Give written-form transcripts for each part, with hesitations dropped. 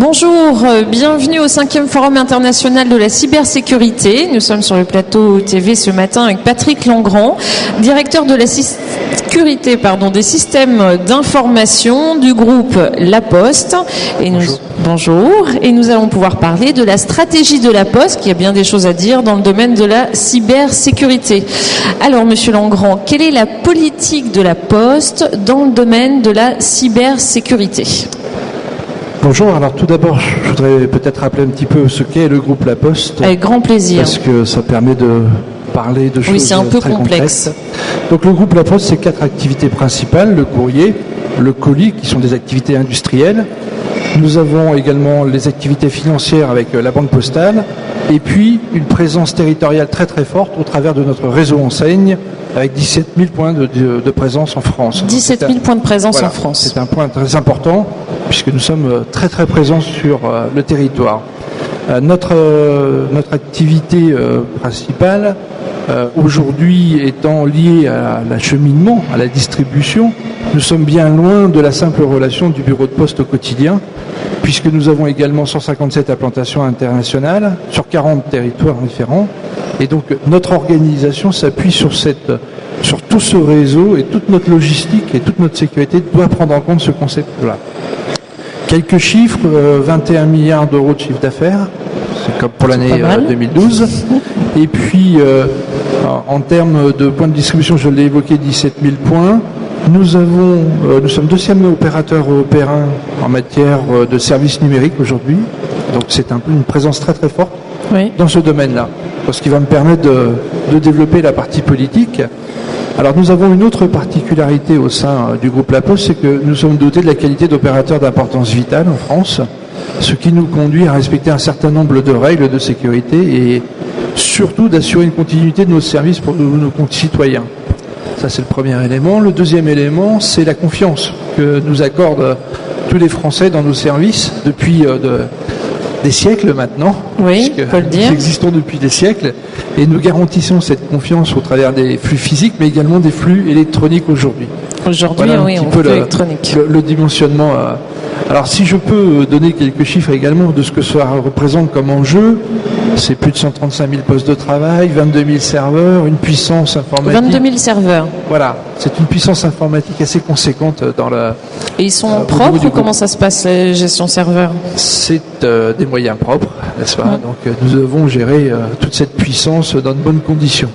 Bonjour, bienvenue au 5e Forum international de la cybersécurité. Nous sommes sur le plateau TV ce matin avec Patrick Langrand, directeur de la sécurité des systèmes d'information du groupe La Poste. Et bonjour. Et nous allons pouvoir parler de la stratégie de La Poste, qui a bien des choses à dire dans le domaine de la cybersécurité. Alors, Monsieur Langrand, quelle est la politique de La Poste dans le domaine de la cybersécurité ? Bonjour, alors tout d'abord, je voudrais peut-être rappeler un petit peu ce qu'est le groupe La Poste. Avec grand plaisir. Parce que ça permet de parler de choses très Oui, c'est un peu complexe. Donc le groupe La Poste, c'est 4 activités principales, le courrier, le colis, qui sont des activités industrielles. Nous avons également les activités financières avec la banque postale, et puis une présence territoriale très très forte au travers de notre réseau enseigne, avec 17 000 points de présence en France. 17 000 points de présence en France. C'est un point très important, puisque nous sommes très très présents sur le territoire. Notre activité principale, aujourd'hui étant liée à l'acheminement, à la distribution, nous sommes bien loin de la simple relation du bureau de poste au quotidien, puisque nous avons également 157 implantations internationales sur 40 territoires différents. Et donc notre organisation s'appuie sur tout ce réseau, et toute notre logistique et toute notre sécurité doit prendre en compte ce concept-là. Quelques chiffres, 21 milliards d'euros de chiffre d'affaires, c'est comme pour l'année 2012. Et puis en termes de points de distribution, je l'ai évoqué, 17 000 points. Nous sommes deuxième opérateur européen en matière de services numériques aujourd'hui. Donc c'est un peu une présence très très forte dans ce domaine-là. Ce qui va me permettre de développer la partie politique. Alors nous avons une autre particularité au sein du groupe La Poste, c'est que nous sommes dotés de la qualité d'opérateur d'importance vitale en France, ce qui nous conduit à respecter un certain nombre de règles de sécurité et surtout d'assurer une continuité de nos services pour nos concitoyens. Ça, c'est le premier élément. Le deuxième élément, c'est la confiance que nous accordent tous les Français dans nos services depuis des siècles maintenant. Oui, faut le dire. Nous existons depuis des siècles et nous garantissons cette confiance au travers des flux physiques, mais également des flux électroniques aujourd'hui. Aujourd'hui, voilà oui, on fait électronique. Le dimensionnement. Alors, si je peux donner quelques chiffres également de ce que ça représente comme enjeu, c'est plus de 135 000 postes de travail, 22 000 serveurs, une puissance informatique. 22 000 serveurs. Voilà, c'est une puissance informatique assez conséquente dans la. Et ils sont propres ou comment ça se passe, la gestion serveur ? C'est des moyens propres, n'est-ce pas ? Donc nous devons gérer toute cette puissance dans de bonnes conditions.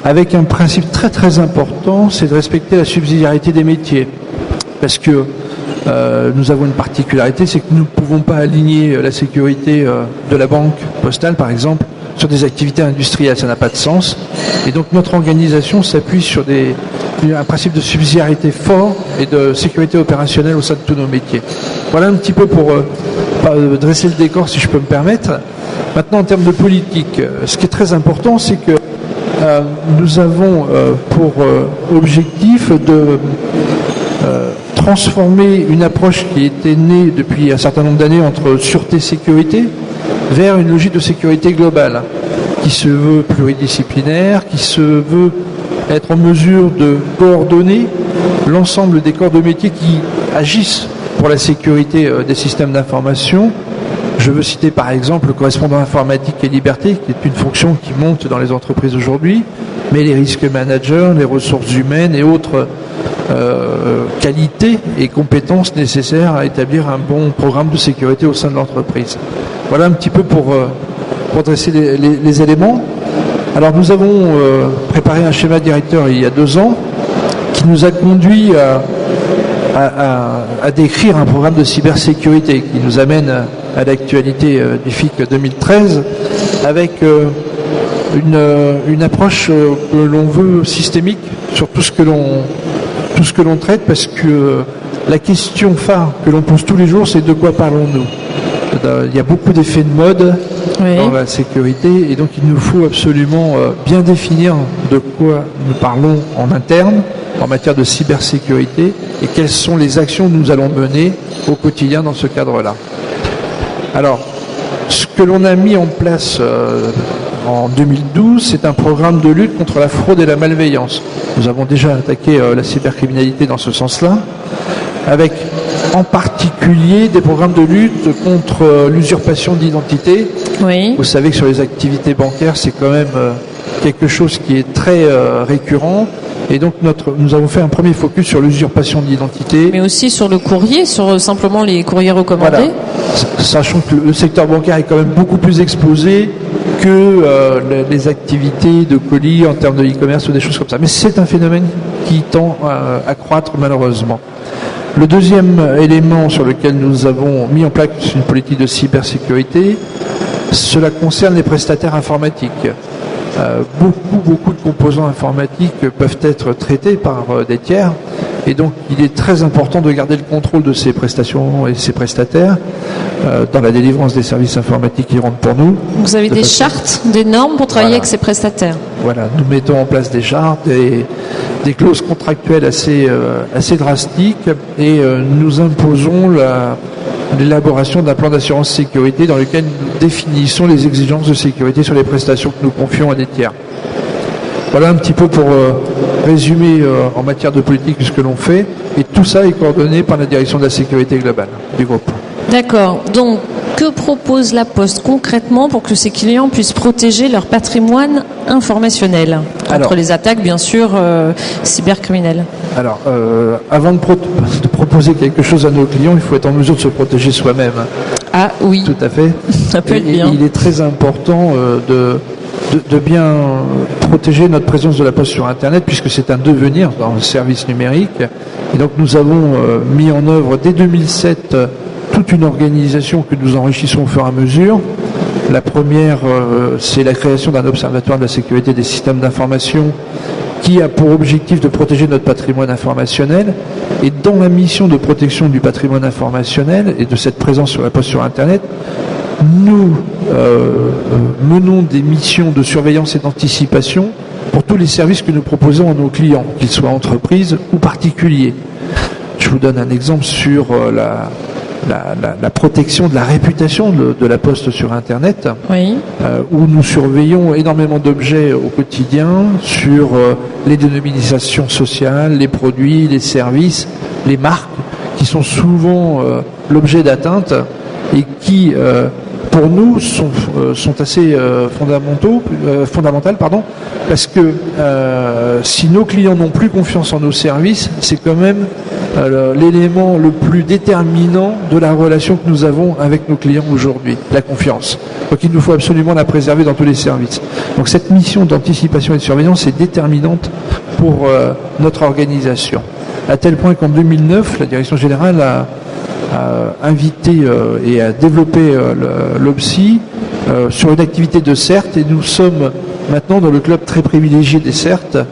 Avec un principe très très important, c'est de respecter la subsidiarité des métiers. Parce que nous avons une particularité, c'est que nous ne pouvons pas aligner la sécurité de la banque postale, par exemple, sur des activités industrielles. Ça n'a pas de sens. Et donc notre organisation s'appuie sur un principe de subsidiarité fort et de sécurité opérationnelle au sein de tous nos métiers. Voilà un petit peu pour dresser le décor, si je peux me permettre. Maintenant, en termes de politique, ce qui est très important, c'est que nous avons pour objectif de transformer une approche qui était née depuis un certain nombre d'années entre sûreté-sécurité vers une logique de sécurité globale qui se veut pluridisciplinaire, qui se veut être en mesure de coordonner l'ensemble des corps de métier qui agissent pour la sécurité des systèmes d'information. Je veux citer par exemple le correspondant informatique et liberté, qui est une fonction qui monte dans les entreprises aujourd'hui, mais les risques managers, les ressources humaines et autres qualités et compétences nécessaires à établir un bon programme de sécurité au sein de l'entreprise. Voilà un petit peu pour dresser les éléments. Alors nous avons préparé un schéma directeur il y a 2 ans qui nous a conduit à décrire un programme de cybersécurité qui nous amène à l'actualité du FIC 2013 avec une approche que l'on veut systémique sur tout ce que l'on traite, parce que la question phare que l'on pose tous les jours, c'est de quoi parlons-nous ? Il y a beaucoup d'effets de mode dans la sécurité et donc il nous faut absolument bien définir de quoi nous parlons en interne en matière de cybersécurité et quelles sont les actions que nous allons mener au quotidien dans ce cadre-là. Alors, ce que l'on a mis en place en 2012. C'est un programme de lutte contre la fraude et la malveillance. Nous avons déjà attaqué la cybercriminalité dans ce sens-là, avec en particulier des programmes de lutte contre l'usurpation d'identité. Oui. Vous savez que sur les activités bancaires, c'est quand même quelque chose qui est très récurrent. Et donc nous avons fait un premier focus sur l'usurpation d'identité. Mais aussi sur le courrier, sur simplement les courriers recommandés. Voilà. Sachant que le secteur bancaire est quand même beaucoup plus exposé que les activités de colis en termes de e-commerce ou des choses comme ça. Mais c'est un phénomène qui tend à croître malheureusement. Le deuxième élément sur lequel nous avons mis en place une politique de cybersécurité, cela concerne les prestataires informatiques. Beaucoup de composants informatiques peuvent être traités par des tiers, et donc il est très important de garder le contrôle de ces prestations et ces prestataires dans la délivrance des services informatiques qui rentrent pour nous. Vous avez des chartes, des normes pour travailler avec ces prestataires. Voilà, nous mettons en place des chartes, des clauses contractuelles assez drastiques, et nous imposons l'élaboration d'un plan d'assurance sécurité dans lequel nous définissons les exigences de sécurité sur les prestations que nous confions à des tiers. Voilà un petit peu pour résumer en matière de politique ce que l'on fait, et tout ça est coordonné par la direction de la sécurité globale du groupe. D'accord. Donc, que propose la Poste concrètement pour que ses clients puissent protéger leur patrimoine informationnel contre les attaques, bien sûr, cybercriminelles? Alors, avant de proposer quelque chose à nos clients, il faut être en mesure de se protéger soi-même. Ah oui. Tout à fait. Ça peut être bien. Il est très important de bien protéger notre présence de la Poste sur Internet, puisque c'est un devenir dans le service numérique. Et donc nous avons mis en œuvre dès 2007 toute une organisation que nous enrichissons au fur et à mesure. La première, c'est la création d'un observatoire de la sécurité des systèmes d'information qui a pour objectif de protéger notre patrimoine informationnel. Et dans la mission de protection du patrimoine informationnel et de cette présence sur la Poste sur Internet, nous menons des missions de surveillance et d'anticipation pour tous les services que nous proposons à nos clients, qu'ils soient entreprises ou particuliers. Je vous donne un exemple sur la protection de la réputation de la Poste sur Internet, oui. Où nous surveillons énormément d'objets au quotidien sur les dénominations sociales, les produits, les services, les marques, qui sont souvent l'objet d'atteinte et qui, pour nous, sont assez fondamentales, parce que si nos clients n'ont plus confiance en nos services, c'est quand même l'élément le plus déterminant de la relation que nous avons avec nos clients aujourd'hui, la confiance. Donc il nous faut absolument la préserver dans tous les services. Donc cette mission d'anticipation et de surveillance est déterminante pour notre organisation. À tel point qu'en 2009, la Direction Générale a invité et a développé l'OPSI sur une activité de CERT, et nous sommes maintenant dans le club très privilégié des CERT,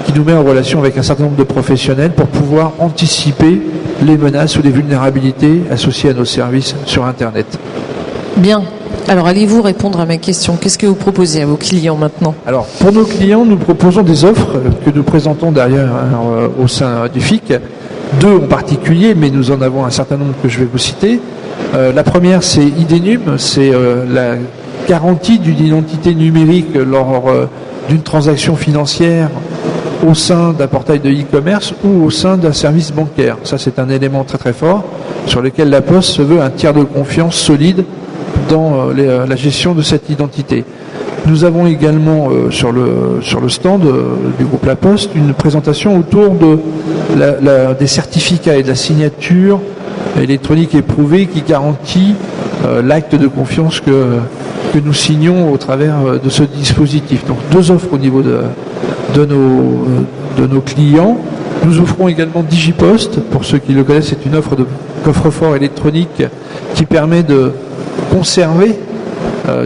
qui nous met en relation avec un certain nombre de professionnels pour pouvoir anticiper les menaces ou les vulnérabilités associées à nos services sur Internet. Bien. Alors, allez-vous répondre à ma question? Qu'est-ce que vous proposez à vos clients maintenant? Alors, pour nos clients, nous proposons des offres que nous présentons derrière au sein du FIC. Deux en particulier, mais nous en avons un certain nombre que je vais vous citer. La première, c'est IDNUM, c'est la garantie d'une identité numérique lors d'une transaction financière au sein d'un portail de e-commerce ou au sein d'un service bancaire. Ça, c'est un élément très très fort sur lequel la Poste se veut un tiers de confiance solide dans la gestion de cette identité. Nous avons également sur le stand du groupe La Poste une présentation autour des certificats et de la signature électronique éprouvée qui garantit l'acte de confiance que nous signons au travers de ce dispositif. Donc deux offres au niveau de nos clients. Nous offrons également DigiPost, pour ceux qui le connaissent, c'est une offre de coffre-fort électronique qui permet de conserver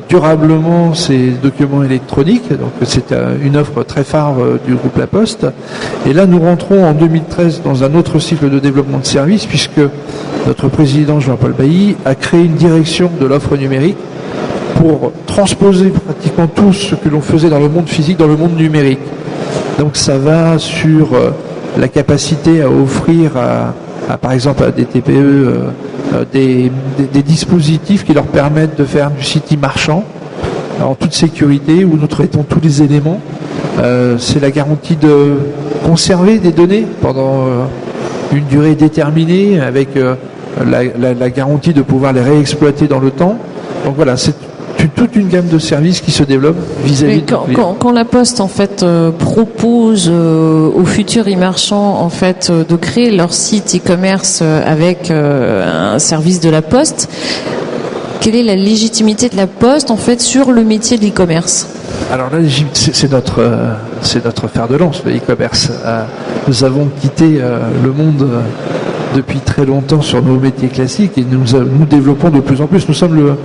durablement ces documents électroniques. Donc c'est une offre très phare du groupe La Poste. Et là, nous rentrons en 2013 dans un autre cycle de développement de services, puisque notre président Jean-Paul Bailly a créé une direction de l'offre numérique pour transposer pratiquement tout ce que l'on faisait dans le monde physique dans le monde numérique. Donc ça va sur la capacité à offrir par exemple à des TPE des dispositifs qui leur permettent de faire du site e-marchand, en toute sécurité, où nous traitons tous les éléments. C'est la garantie de conserver des données pendant une durée déterminée, avec la garantie de pouvoir les réexploiter dans le temps. Donc voilà, c'est toute une gamme de services qui se développe vis-à-vis de quand la Poste en fait propose aux futurs e-marchands en fait de créer leur site e-commerce avec un service de la Poste, quelle est la légitimité de la Poste en fait sur le métier de l'e-commerce? Alors là, c'est notre fer de lance, le e-commerce. Nous avons quitté le monde depuis très longtemps sur nos métiers classiques et nous développons de plus en plus. Nous sommes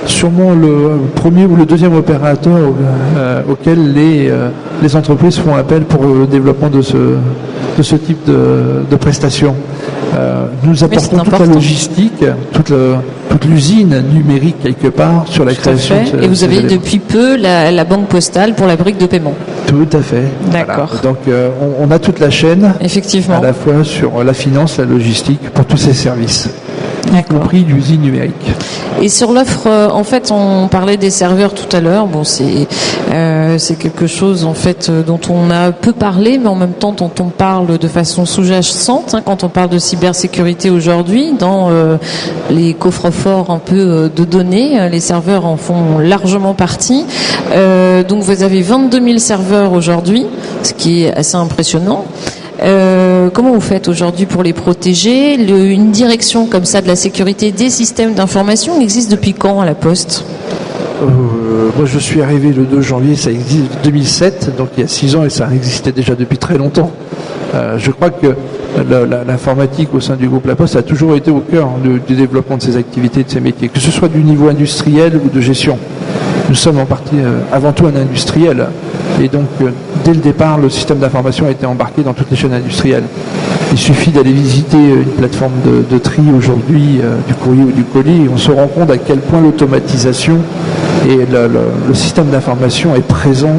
sûrement le premier ou le deuxième opérateur auquel les entreprises font appel pour le développement de ce type de prestations. Nous apportons toute la logistique, toute l'usine numérique quelque part sur la création. Et vous avez depuis peu la banque postale pour la brique de paiement. Tout à fait. D'accord. Voilà. Donc on a toute la chaîne, effectivement, à la fois sur la finance, la logistique, pour tous ces services, y compris l'usine numérique. Et sur l'offre, en fait, on parlait des serveurs tout à l'heure. Bon, c'est quelque chose en fait dont on a peu parlé, mais en même temps dont on parle de façon sous-jacente quand on parle de cybersécurité aujourd'hui. Dans les coffres-forts un peu de données, les serveurs en font largement partie. Donc vous avez 22 000 serveurs aujourd'hui, ce qui est assez impressionnant. Comment vous faites aujourd'hui pour les protéger? Une direction comme ça de la sécurité des systèmes d'information existe depuis quand à la Poste? Moi je suis arrivé le 2 janvier, ça existe 2007, donc il y a 6 ans et ça existait déjà depuis très longtemps. Je crois que l'informatique au sein du groupe La Poste a toujours été au cœur du développement de ces activités, de ces métiers, que ce soit du niveau industriel ou de gestion. Nous sommes en partie avant tout un industriel et donc dès le départ le système d'information a été embarqué dans toutes les chaînes industrielles. Il suffit d'aller visiter une plateforme de tri aujourd'hui du courrier ou du colis et on se rend compte à quel point l'automatisation et le système d'information est présent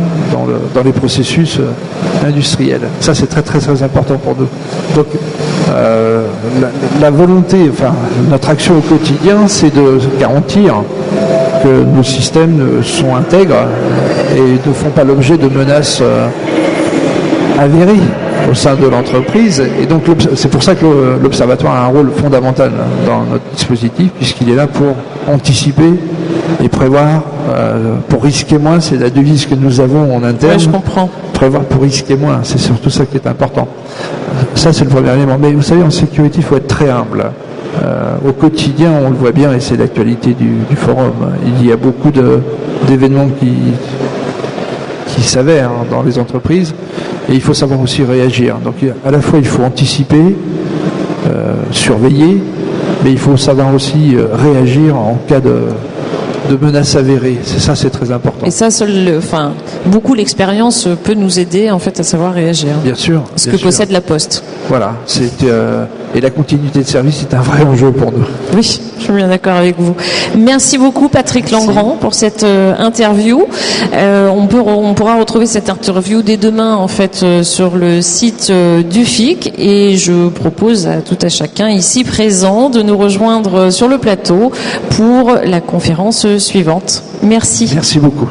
dans les processus industriels. Ça c'est très très très important pour nous. Donc la volonté, enfin notre action au quotidien, c'est de garantir que nos systèmes sont intègres et ne font pas l'objet de menaces avérées au sein de l'entreprise. Et donc c'est pour ça que l'Observatoire a un rôle fondamental dans notre dispositif, puisqu'il est là pour anticiper et prévoir pour risquer moins. C'est la devise que nous avons en interne. Oui, je comprends. Prévoir pour risquer moins, c'est surtout ça qui est important. Ça c'est le premier élément. Mais vous savez, en sécurité, il faut être très humble. Au quotidien, on le voit bien, et c'est l'actualité du forum, il y a beaucoup d'événements qui s'avèrent dans les entreprises, et il faut savoir aussi réagir. Donc à la fois il faut anticiper, surveiller, mais il faut savoir aussi réagir en cas de menaces avérées. C'est très important. Et ça, beaucoup l'expérience peut nous aider en fait à savoir réagir. Bien sûr. Ce que possède la Poste. Voilà. Et la continuité de service est un vrai enjeu pour nous. Oui, je suis bien d'accord avec vous. Merci beaucoup Patrick Langrand pour cette interview. On pourra retrouver cette interview dès demain en fait sur le site du FIC, et je propose à tout à chacun ici présent de nous rejoindre sur le plateau pour la conférence suivante. Merci. Merci beaucoup.